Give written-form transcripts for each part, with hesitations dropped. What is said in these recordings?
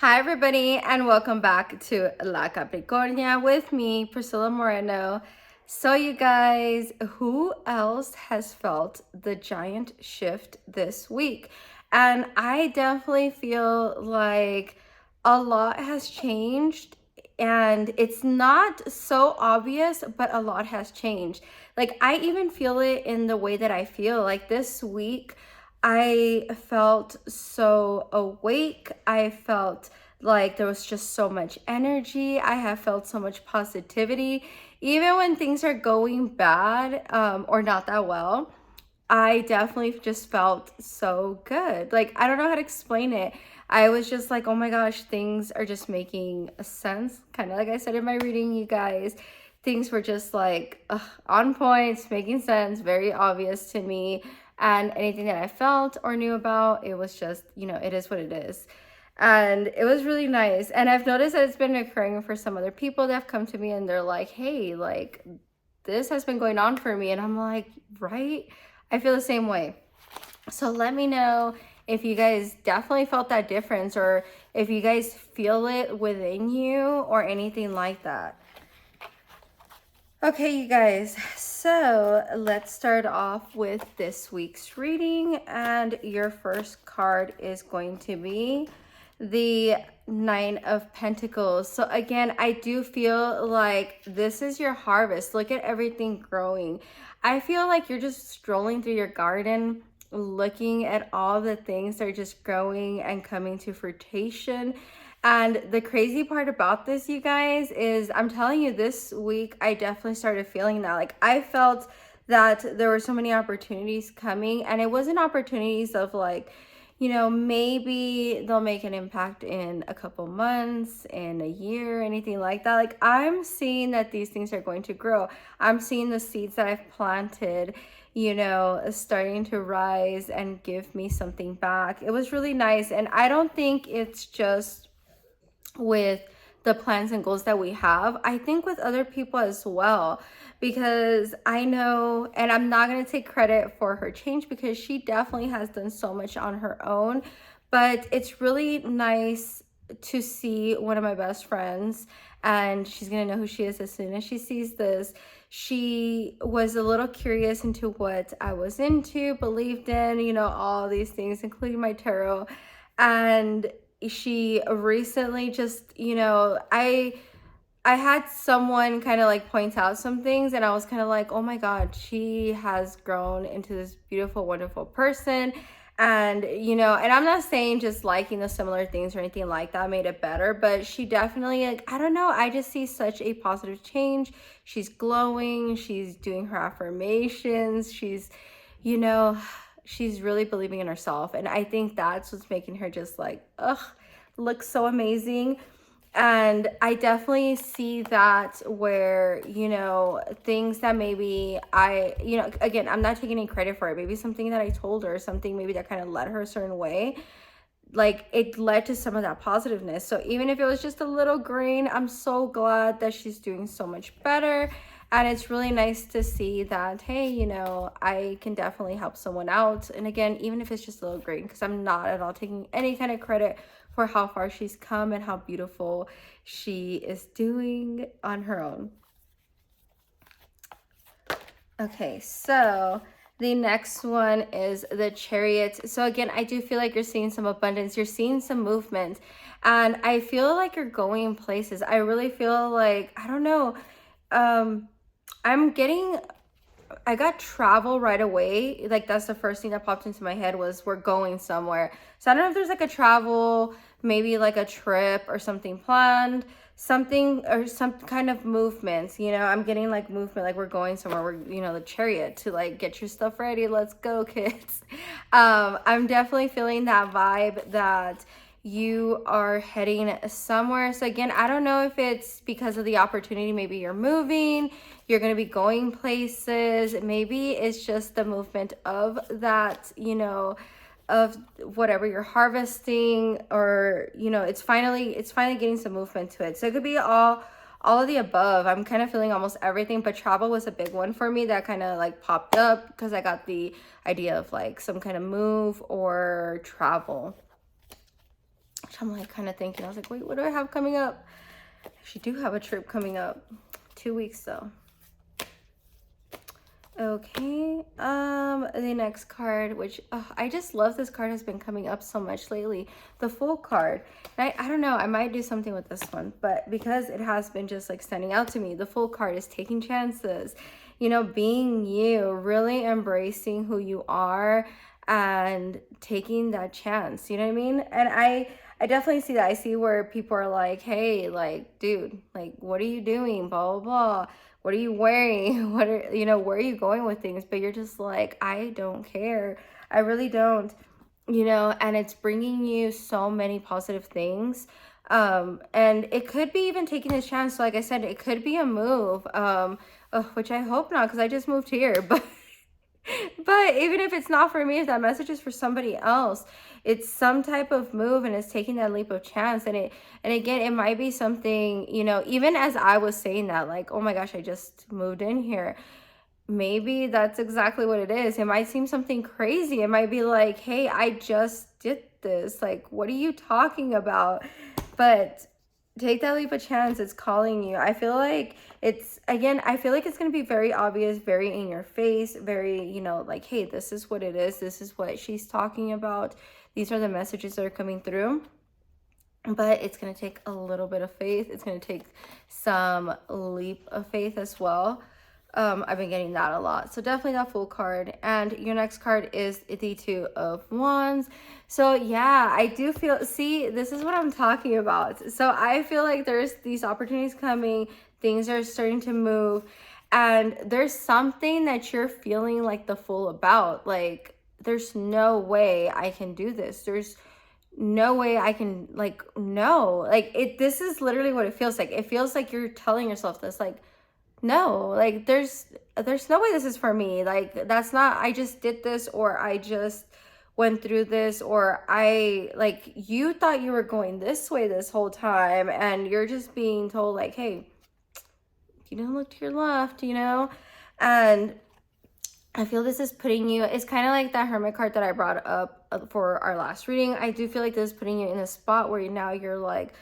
Hi, everybody, and welcome back to La Capricornia with me, Priscilla Moreno. So, you guys, who else has felt the giant shift this week? And I definitely feel like a lot has changed, and it's not so obvious, but a lot has changed. Like, I even feel it in the way that I feel. Like, this week, I felt so awake. I felt like there was just so much energy. I have felt so much positivity. Even when things are going bad or not that well, I definitely just felt so good. Like, I don't know how to explain it. I was just like, oh my gosh, things are just making sense. Kind of like I said in my reading, you guys, things were just like on point, making sense, very obvious to me. And anything that I felt or knew about, it was just, it is what it is. And it was really nice. And I've noticed that it's been occurring for some other people that have come to me and they're like, hey, like, this has been going on for me. And I'm like, right? I feel the same way. So let me know if you guys definitely felt that difference or if you guys feel it within you or anything like that. Okay, you guys, so let's start off with this week's reading, and your first card is going to be the Nine of Pentacles. So again, I do feel like this is your harvest. Look at everything growing. I feel like you're just strolling through your garden, looking at all the things that are just growing and coming to fruition. And the crazy part about this, you guys, is I'm telling you, this week I definitely started feeling that. Like, I felt that there were so many opportunities coming, and it wasn't opportunities of like, maybe they'll make an impact in a couple months, in a year, anything like that. Like, I'm seeing that these things are going to grow. I'm seeing the seeds that I've planted, starting to rise and give me something back. It was really nice. And I don't think it's just with the plans and goals that we have. I think with other people as well, because I know, and I'm not going to take credit for her change because she definitely has done so much on her own, but it's really nice to see one of my best friends, and she's going to know who she is as soon as she sees this. She was a little curious into what I was into, believed in, all these things, including my tarot. And she recently just, I had someone kind of like point out some things, and I was kind of like, oh my God, she has grown into this beautiful, wonderful person. And, and I'm not saying just liking the similar things or anything like that made it better, but she definitely, like, I don't know, I just see such a positive change. She's glowing, she's doing her affirmations, you know, she's really believing in herself. And I think that's what's making her just like, look so amazing. And I definitely see that where, things that maybe again, I'm not taking any credit for it. Maybe something that I told her, something maybe that kind of led her a certain way, like it led to some of that positiveness. So even if it was just a little green, I'm so glad that she's doing so much better. And it's really nice to see that, hey, I can definitely help someone out. And again, even if it's just a little green, because I'm not at all taking any kind of credit for how far she's come and how beautiful she is doing on her own. Okay, so the next one is the Chariot. So again, I do feel like you're seeing some abundance. You're seeing some movement. And I feel like you're going places. I really feel like, I don't know, I got travel right away. Like, that's the first thing that popped into my head was we're going somewhere. So I don't know if there's like a travel, maybe like a trip or something planned, something or some kind of movements. I'm getting like movement, like we're going somewhere. We're, the Chariot to like get your stuff ready. Let's go, kids. I'm definitely feeling that vibe that you are heading somewhere. So again, I don't know if it's because of the opportunity. Maybe you're moving, you're going to be going places. Maybe it's just the movement of that, of whatever you're harvesting, or, it's finally getting some movement to it. So it could be all of the above. I'm kind of feeling almost everything, but travel was a big one for me that kind of like popped up because I got the idea of like some kind of move or travel. which I'm like kind of thinking, I was like, wait, what do I have coming up? I actually do have a trip coming up, 2 weeks though. Okay, the next card, which I just love, this card has been coming up so much lately, the Fool card. And I don't know, I might do something with this one, but because it has been just like standing out to me, the Fool card is taking chances, you know, being you, really embracing who you are and taking that chance, you know what I mean? And I definitely see that. I see where people are like, hey, like, dude, like, what are you doing? Blah, blah, blah. What are you wearing? What are, you know, where are you going with things? But you're just like, I don't care. I really don't, you know, and it's bringing you so many positive things. And it could be even taking a chance. So like I said, it could be a move, which I hope not, because I just moved here, but even if it's not for me, if that message is for somebody else, it's some type of move and it's taking that leap of chance. And again, it might be something, you know, even as I was saying that, like, oh my gosh, I just moved in here. Maybe that's exactly what it is. It might seem something crazy. It might be like, hey, I just did this. Like, what are you talking about? But take that leap of chance. It's calling you. I feel like I feel like it's going to be very obvious, very in your face, very, you know, like, hey, this is what it is. This is what she's talking about. These are the messages that are coming through. But it's going to take a little bit of faith. It's going to take some leap of faith as well. I've been getting that a lot. So definitely that Fool card. And your next card is the Two of Wands. So yeah, I do feel, see, this is what I'm talking about. So I feel like there's these opportunities coming. Things are starting to move. And there's something that you're feeling like the Fool about. Like, there's no way I can do this. There's no way I can, like, no. Like, this is literally what it feels like. It feels like you're telling yourself this, like, no, like there's no way this is for me. Like, that's not, I just did this, or I just went through this, or I, like, you thought you were going this way this whole time and you're just being told like, hey, you didn't look to your left, you know? And I feel this is putting you, it's kind of like that Hermit card that I brought up for our last reading. I do feel like this is putting you in a spot where now you're like,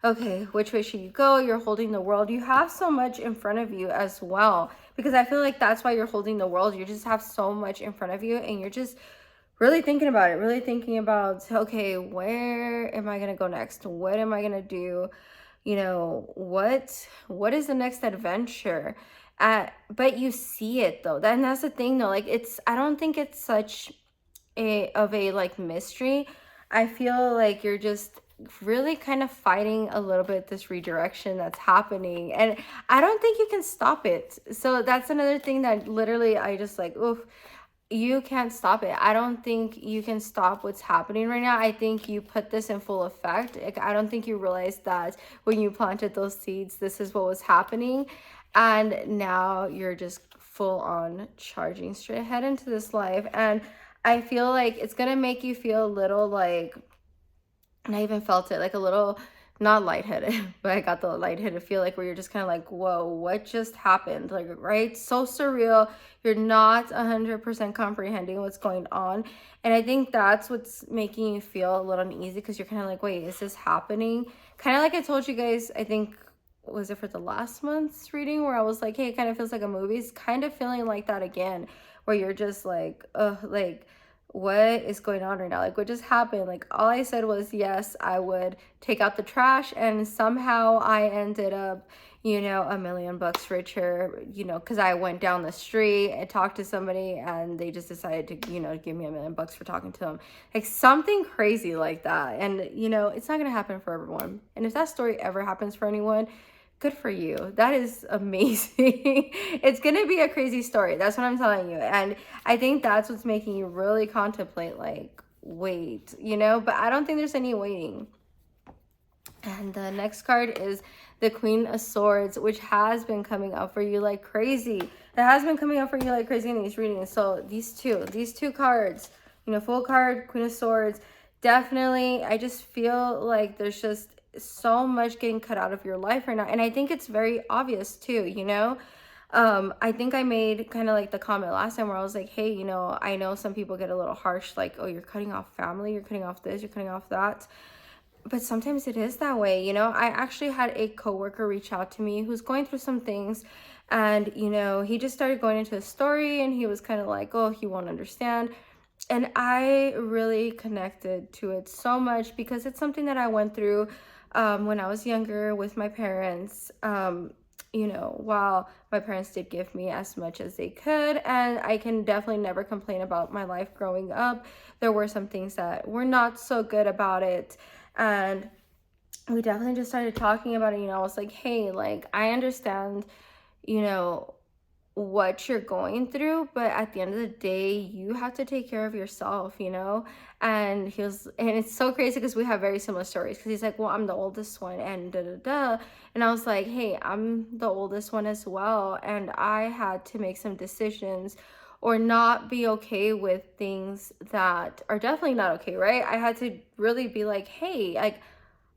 okay, which way should you go? You're holding the world. You have so much in front of you as well, because I feel like that's why you're holding the world. You just have so much in front of you and you're just really thinking about it, really thinking about, okay, where am I going to go next? What am I going to do? You know, what is the next adventure? But you see it though. And that's the thing though. Like, I don't think it's such a like mystery. I feel like you're just really kind of fighting a little bit this redirection that's happening, and I don't think you can stop it. So that's another thing that literally I just like, oof, you can't stop it. I don't think you can stop what's happening right now. I think you put this in full effect. Like, I don't think you realized that when you planted those seeds, this is what was happening, and now you're just full on charging straight ahead into this life. And I feel like it's gonna make you feel a little like, and I even felt it, like a little, not lightheaded, but I got the lightheaded feel, like where you're just kind of like, whoa, what just happened? Like, right? So surreal. You're not 100% comprehending what's going on. And I think that's what's making you feel a little uneasy, because you're kind of like, wait, is this happening? Kind of like I told you guys, I think, was it for the last month's reading, where I was like, hey, it kind of feels like a movie. It's kind of feeling like that again, where you're just like, like, what is going on right now? Like, what just happened? Like, all I said was, yes, I would take out the trash, and somehow I ended up, you know, $1 million richer, you know, because I went down the street and talked to somebody and they just decided to, you know, give me $1 million for talking to them. Like, something crazy like that. And, you know, it's not going to happen for everyone. And if that story ever happens for anyone, good for you. That is amazing. It's going to be a crazy story. That's what I'm telling you. And I think that's what's making you really contemplate, like, wait, you know, but I don't think there's any waiting. And the next card is the Queen of Swords, which has been coming up for you like crazy. It has been coming up for you like crazy in these readings. So these two cards, you know, Fool card, Queen of Swords, definitely, I just feel like there's just so much getting cut out of your life right now. And I think it's very obvious too, you know. I think I made kind of like the comment last time where I was like, hey, you know, I know some people get a little harsh, like, oh, you're cutting off family, you're cutting off this, you're cutting off that. but sometimes it is that way, you know. I actually had a coworker reach out to me who's going through some things, and you know, he just started going into a story, and he was kind of like, oh, he won't understand. And I really connected to it so much because it's something that I went through when I was younger with my parents. You know, while my parents did give me as much as they could, and I can definitely never complain about my life growing up. There were some things that were not so good about it. And we definitely just started talking about it. You know, I was like, hey, like, I understand, you know, what you're going through, but at the end of the day, you have to take care of yourself, you know. And he was, and it's so crazy because we have very similar stories, because he's like, well, I'm the oldest one, and da da da. And I was like, hey, I'm the oldest one as well, and I had to make some decisions or not be okay with things that are definitely not okay, right? I had to really be like, hey, like,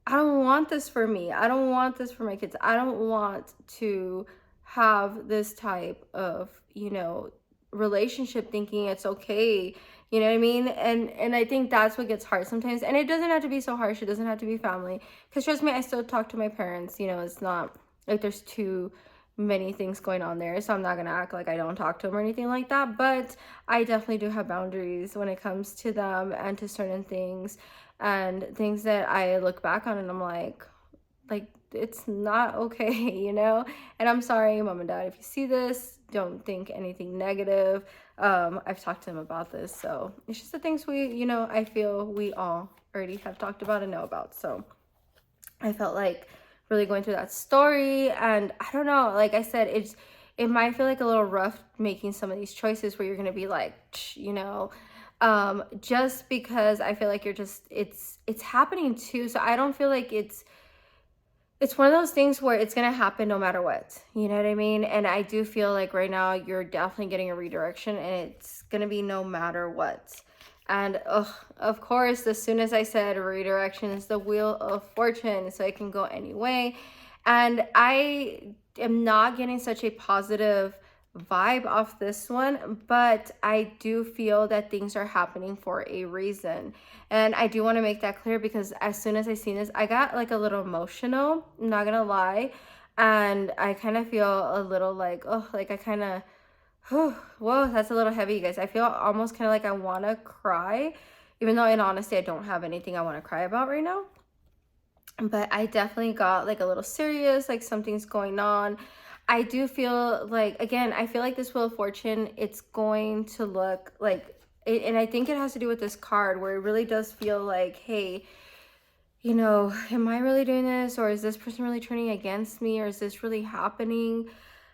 I don't want this for me. I don't want this for my kids. I don't want to have this type of, you know, relationship thinking it's okay. You know what I mean? And I think that's what gets hard sometimes. And it doesn't have to be so harsh. It doesn't have to be family. Because trust me, I still talk to my parents. You know, it's not like there's too many things going on there. So I'm not going to act like I don't talk to them or anything like that. But I definitely do have boundaries when it comes to them and to certain things, and things that I look back on and I'm like it's not okay, you know. And I'm sorry, mom and dad, if you see this, don't think anything negative. I've talked to them about this, so it's just the things we, you know, I feel we all already have talked about and know about. So I felt like really going through that story, and I don't know, like I said, it might feel like a little rough making some of these choices where you're gonna be like, you know, just because I feel like you're just, it's happening too. So I don't feel like it's one of those things where it's gonna happen no matter what. You know what I mean? And I do feel like right now you're definitely getting a redirection, and it's gonna be no matter what. And of course, as soon as I said redirection is the wheel of fortune, so it can go any way. And I am not getting such a positive vibe off this one, but I do feel that things are happening for a reason. And I do want to make that clear, because as soon as I seen this, I got like a little emotional, I'm not gonna lie. And I kind of feel a little like, oh, like I kind of, whoa, that's a little heavy, you guys. I feel almost kind of like I want to cry, even though in honesty, I don't have anything I want to cry about right now. But I definitely got like a little serious, like something's going on. I do feel like, again, I feel like this Wheel of Fortune, it's going to look like, and I think it has to do with this card where it really does feel like, hey, you know, am I really doing this? Or is this person really turning against me? Or is this really happening?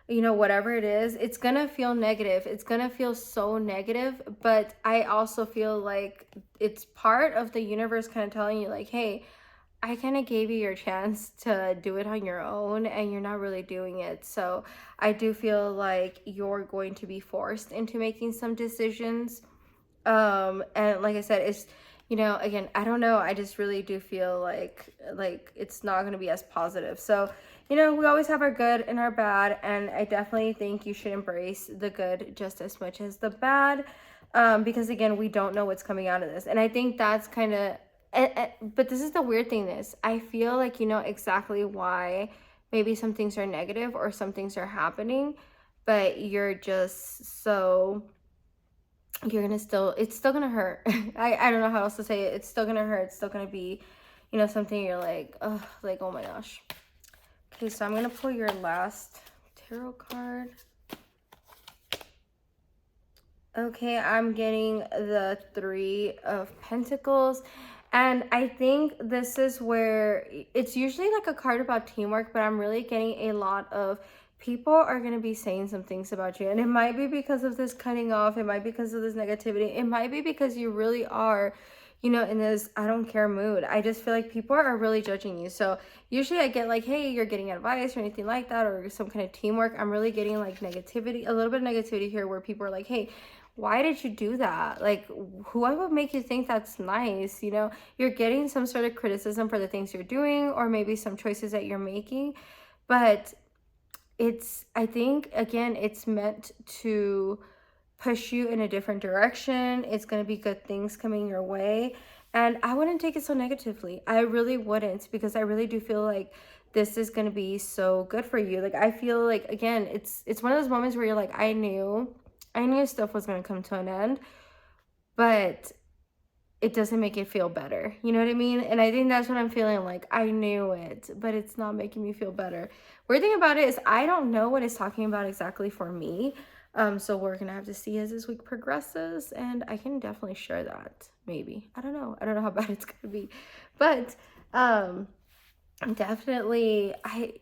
You know, whatever it is, it's gonna feel negative. It's gonna feel so negative. But I also feel like it's part of the universe kind of telling you, like, hey, I kind of gave you your chance to do it on your own, and you're not really doing it. So I do feel like you're going to be forced into making some decisions. And like I said, it's, you know, again, I don't know. I just really do feel like it's not going to be as positive. So, you know, we always have our good and our bad, and I definitely think you should embrace the good just as much as the bad. Because again, we don't know what's coming out of this. And I think that's kind of, but this is the weird thing is, I feel like you know exactly why maybe some things are negative or some things are happening, but you're just so, you're gonna still, it's still gonna hurt. I don't know how else to say it. It's still gonna hurt. It's still gonna be, you know, something you're like, oh my gosh. Okay, so I'm gonna pull your last tarot card. Okay, I'm getting the Three of Pentacles. And I think this is where it's usually like a card about teamwork, but I'm really getting a lot of people are going to be saying some things about you. And it might be because of this cutting off. It might be because of this negativity. It might be because you really are, you know, in this I don't care mood. I just feel like people are really judging you. So usually I get like, hey, you're getting advice or anything like that, or some kind of teamwork. I'm really getting like negativity, a little bit of negativity here, where people are like, hey, why did you do that? Like, whoever would make you think that's nice? You know, you're getting some sort of criticism for the things you're doing, or maybe some choices that you're making. But it's, I think, again, it's meant to push you in a different direction. It's going to be good things coming your way. And I wouldn't take it so negatively. I really wouldn't, because I really do feel like this is going to be so good for you. Like, I feel like, again, it's one of those moments where you're like, I knew stuff was going to come to an end, but it doesn't make it feel better. You know what I mean? And I think that's what I'm feeling like. I knew it, but it's not making me feel better. Weird thing about it is I don't know what it's talking about exactly for me. So we're gonna have to see as this week progresses, and I can definitely share that. Maybe. I don't know. I don't know how bad it's gonna be. But definitely, I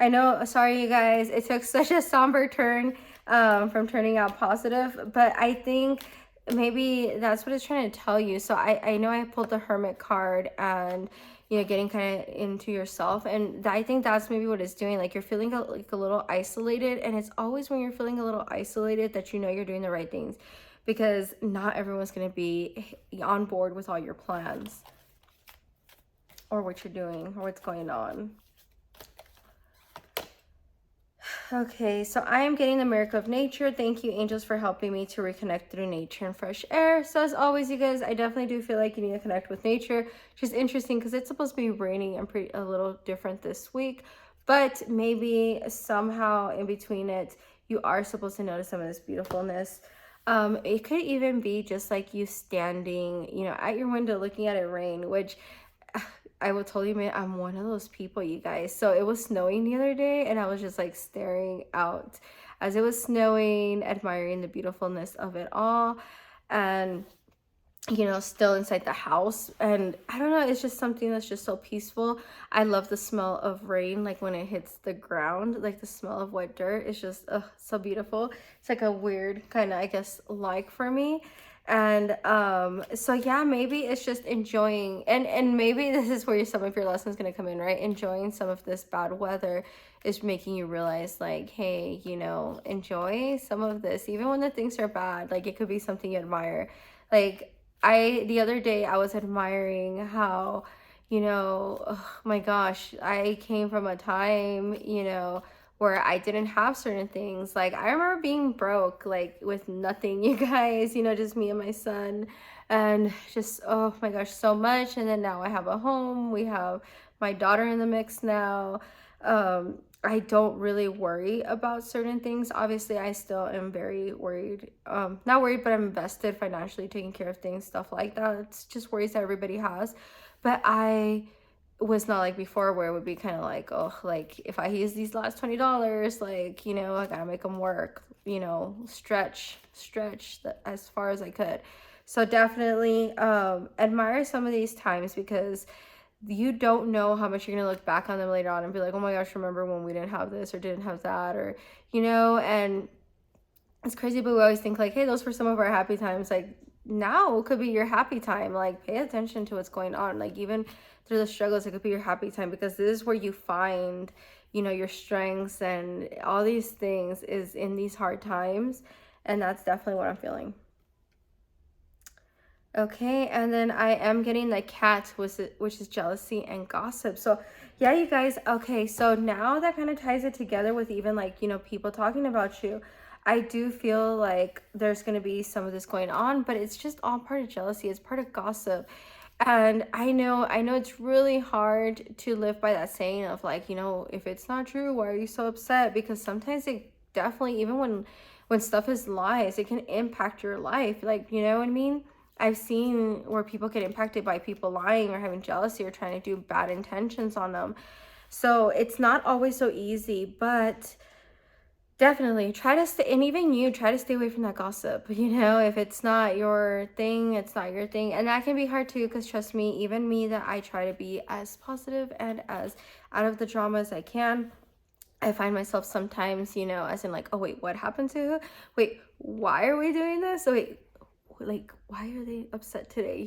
know, sorry you guys, it took such a somber turn from turning out positive, but I think maybe that's what it's trying to tell you. So I know I pulled the Hermit card, and getting kind of into yourself, and I think that's maybe what it's doing. Like, you're feeling like a little isolated, and it's always when you're feeling a little isolated that you're doing the right things, because not everyone's going to be on board with all your plans or what you're doing or what's going on. Okay, so I am getting the miracle of nature. Thank you, angels, for helping me to reconnect through nature and fresh air. So as always, you guys, I definitely do feel like you need to connect with nature, which is interesting because it's supposed to be raining and a little different this week. But maybe somehow in between it, you are supposed to notice some of this beautifulness. It could even be just like you standing, at your window looking at it rain, which I will totally admit I'm one of those people, you guys. So it was snowing the other day, and I was just like staring out as it was snowing, admiring the beautifulness of it all, and still inside the house. And I don't know, it's just something that's just so peaceful. I love the smell of rain, like when it hits the ground, like the smell of wet dirt. It's just so beautiful. It's like a weird kind of, I guess, like for me. And so yeah, maybe it's just enjoying, and maybe this is where some of your lessons going to come in, right? Enjoying some of this bad weather is making you realize, like, hey, enjoy some of this, even when the things are bad. Like, it could be something you admire. Like, the other day I was admiring how, oh my gosh, I came from a time, where I didn't have certain things. Like, I remember being broke, like with nothing, you guys, just me and my son, and just, oh my gosh, so much. And then now I have a home, we have my daughter in the mix now. I don't really worry about certain things. Obviously, I still am very worried. Not worried, but I'm invested financially, taking care of things, stuff like that. It's just worries that everybody has. But I was not like before, where it would be kind of like, oh, like if I use these last $20, like, I gotta make them work, stretch as far as I could. So definitely admire some of these times, because you don't know how much you're gonna look back on them later on and be like, oh my gosh, remember when we didn't have this or didn't have that, or and it's crazy, but we always think like, hey, those were some of our happy times. Like, now could be your happy time. Like, pay attention to what's going on. Like, even through the struggles, it could be your happy time, because this is where you find, your strengths, and all these things is in these hard times. And that's definitely what I'm feeling. Okay, and then I am getting the cat, which is jealousy and gossip. So yeah, you guys, okay, so now that kind of ties it together with even like, people talking about you. I do feel like there's going to be some of this going on, but it's just all part of jealousy. It's part of gossip. And I know it's really hard to live by that saying of like, if it's not true, why are you so upset? Because sometimes it definitely, even when stuff is lies, it can impact your life. Like, you know what I mean? I've seen where people get impacted by people lying or having jealousy or trying to do bad intentions on them. So it's not always so easy, but definitely try to stay, and even you try to stay away from that gossip. If it's not your thing, it's not your thing. And that can be hard too, because trust me, even me, that I try to be as positive and as out of the drama as I can, I find myself sometimes, as in like, oh wait, what happened to her? Wait, why are we doing this? So wait, like, why are they upset today?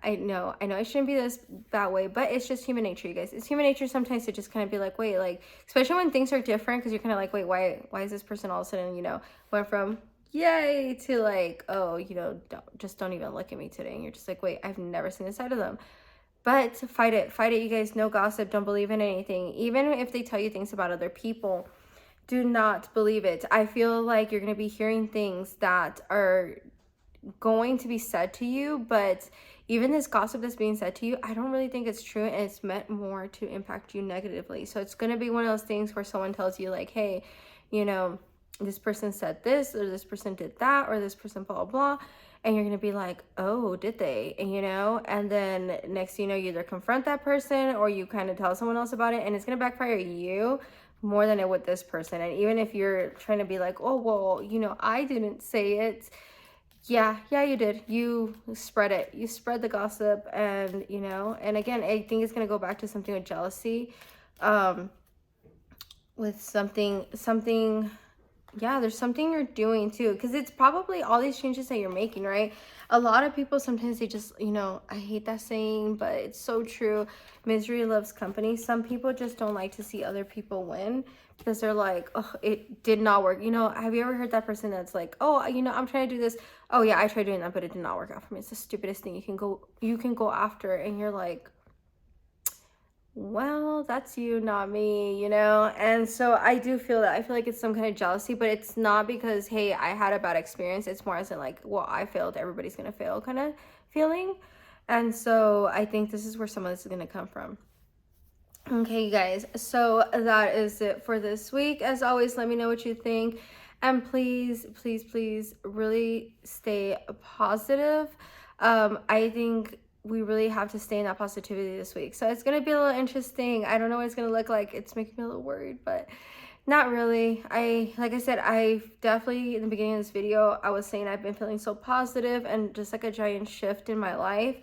I know I shouldn't be that way, but it's just human nature, you guys. It's human nature sometimes to just kind of be like, wait, like, especially when things are different, because you're kind of like, wait, why is this person all of a sudden, went from yay to like, oh, don't even look at me today. And you're just like, wait, I've never seen this side of them. But fight it, you guys. No gossip. Don't believe in anything. Even if they tell you things about other people, do not believe it. I feel like you're going to be hearing things that are going to be said to you, but even this gossip that's being said to you, I don't really think it's true, and it's meant more to impact you negatively. So it's going to be one of those things where someone tells you like, hey, you know, this person said this, or this person did that, or this person blah blah, and you're going to be like, oh, did they? And you know, and then next thing you know, you either confront that person or you kind of tell someone else about it, and it's going to backfire you more than it would this person. And even if you're trying to be like, oh well, you know, I didn't say it, yeah, you did. You spread it. You spread the gossip, and you know, and again, I think it's gonna go back to something with jealousy, with something. Yeah, there's something you're doing too, because it's probably all these changes that you're making, right? A lot of people sometimes they just, you know, I hate that saying, but it's so true. Misery loves company. Some people just don't like to see other people win because they're like, oh, it did not work. You know, have you ever heard that person that's like, oh, you know, I'm trying to do this. Oh yeah, I tried doing that, but it did not work out for me. It's the stupidest thing you can go after, and you're like, well, that's you, not me, you know? And so I do feel that. I feel like it's some kind of jealousy, but it's not because, hey, I had a bad experience. It's more as in like, well, I failed, everybody's gonna fail kind of feeling. And so I think this is where some of this is gonna come from. Okay, you guys, so that is it for this week. As always, let me know what you think. And please, please, please really stay positive. I think we really have to stay in that positivity this week. So it's going to be a little interesting. I don't know what it's going to look like. It's making me a little worried, but not really. Like I said, I definitely, in the beginning of this video, I was saying I've been feeling so positive and just like a giant shift in my life.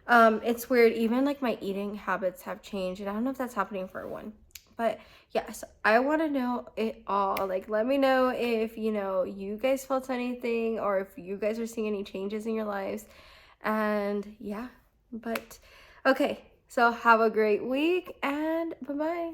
It's weird. Even like my eating habits have changed, and I don't know if that's happening for everyone. But yes, I want to know it all. Like, let me know if, you know, you guys felt anything, or if you guys are seeing any changes in your lives. And yeah, but okay, so have a great week, and bye-bye.